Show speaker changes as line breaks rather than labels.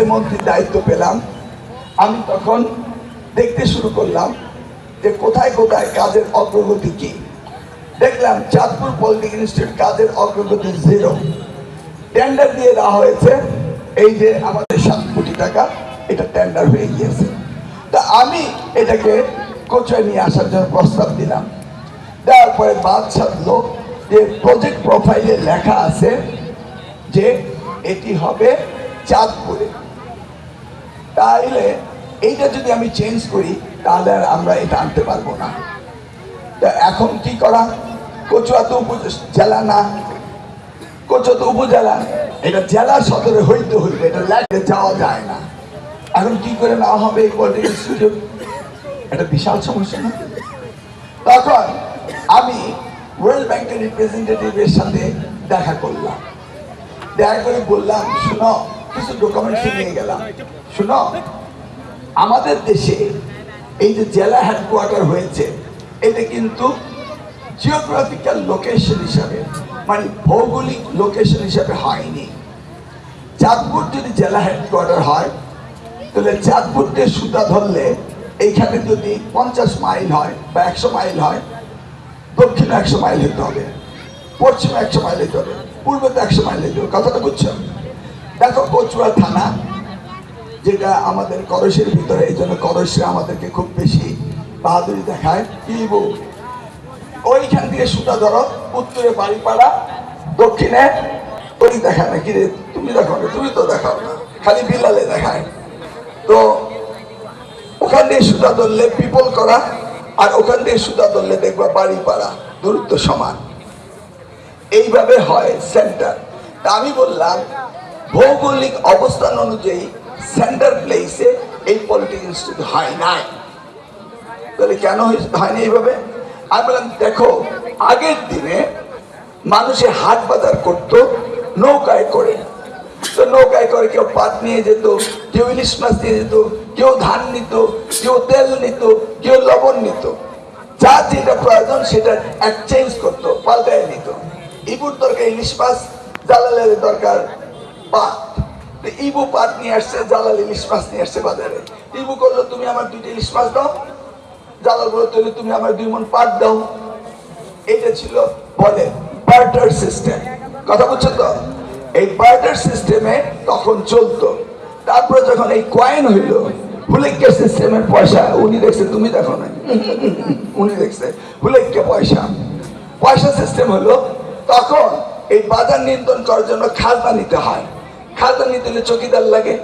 যে মন্ত্রীর দায়িত্ব পেলাম, আমি তখন দেখতে শুরু করলাম যে কোথায় কোথায় কাজের অগ্রগতি কি। দেখলাম চাঁদপুর পলিটেকনিক ইনস্টিটিউট কাজের অগ্রগতি 0। টেন্ডার দিয়ে দেওয়া হয়েছে, এই যে আমাদের 7 কোটি টাকা, এটা টেন্ডার হয়ে গিয়েছে। তা আমি এটাকে কোচে নিয়ে আসার জন্য প্রস্তাব দিলাম। দেওয়ার পরে বাদ সাধলো যে প্রজেক্ট প্রোফাইলে লেখা আছে যে এটি হবে চাঁদপুরে। তাইলে এইটা যদি আমি চেঞ্জ করি তাহলে আর আমরা এটা আনতে পারবো না। তা এখন কি করা? কচুয়া তো জেলা না, কচুয়া তো উপজেলা, এটা জেলা সদরে হইতে হইবে, এটা লেখে যাওয়া যায় না। এখন কি করে নেওয়া হবে এই পলিটিক্যাল সুযোগ? এটা বিশাল সমস্যা না? তখন আমি ওয়ার্ল্ড ব্যাংকের রিপ্রেজেন্টেটিভের সাথে দেখা করলাম। দেখা করে বললাম, শুনো, কিছু ডকুমেন্টস নিয়ে গেলাম, শুনো, আমাদের দেশে এই যে জেলা হেডকোয়ার্টার হয়েছে, এটা কিন্তু জিওগ্রাফিক্যাল লোকেশন হিসাবে, মানে ভৌগোলিক লোকেশন হিসাবে হয়নি। চাঁদপুর যদি জেলা হেডকোয়ার্টার হয়, তাহলে চাঁদপুর দিয়ে সুতা ধরলে এইখানে যদি 50 মাইল হয় বা 100 মাইল হয়, দক্ষিণে 100 মাইল হতে হবে, পশ্চিমে 100 মাইল হতে হবে, পূর্বে তো 100 মাইল হতে হবে। কথাটা বুঝছো? দেখো কচুয়া থানা, যেটা আমাদের করসের ভিতরে, এই জন্য করসরা আমাদেরকে খুব বেশি বাহাদুরি দেখায়। কি ওইখান থেকে সুতা ধরো, উত্তরে বাড়িপাড়া, দক্ষিণে ওই দেখায় না। কি রে, তুমি দেখো না? তুমি তো দেখাও না, খালি বিলালে দেখায়। তো ওখান দিয়ে সুতা ধরলে পিপল করা, আর ওখান দিয়ে সুতা ধরলে দেখবা বাড়িপাড়া, দূরত্ব সমান। এইভাবে হয় সেন্টার। তা আমি বললাম, ভৌগোলিক অবস্থান অনুযায়ী সেন্টার প্লেসে এই পলিটেকনিক ইনস্টিটিউট হয় নাই। তাহলে কেন হয়নি এইভাবে? আমি বললাম, দেখো, আগের দিনে মানুষে হাট বাজার করতো নৌকায় করে। তো নৌকায় করে কেউ পাট নিয়ে যেত, কেউ ইলিশ মাছ নিয়ে যেত, কেউ ধান নিত, কেউ তেল নিত, কেউ লবণ নিত। যার যেটা প্রয়োজন সেটা এক্সচেঞ্জ করতো, পাল্টায় নিত। ইবুর দরকার ইলিশ মাছ, জালালের দরকার পাট। ইবু পাট নিয়ে আসছে, জালাল ইলিশ মাছ নিয়ে আসছে বাজারে। ইবু করলো, তুমি আমার 2টা ইলিশ মাছ দাও। জালাল বললো, তাহলে তুমি আমার 2 মণ পাট দাও। এটা ছিল বলে বার্টার সিস্টেম। কথা বুঝছো তো? এই বার্টার সিস্টেমে তখন চলতো। তারপরে যখন এই কয়েন হইলো, হুলেক্কা সিস্টেমের পয়সা, উনি দেখছে, তুমি দেখো না, উনি দেখছে হুলেক্কা পয়সা, পয়সা সিস্টেম হলো। তখন এই বাজার নিয়ন্ত্রণ করার জন্য খাজনা নিতে হয়। খাজনা নিতে হলে চৌকিদার লাগে।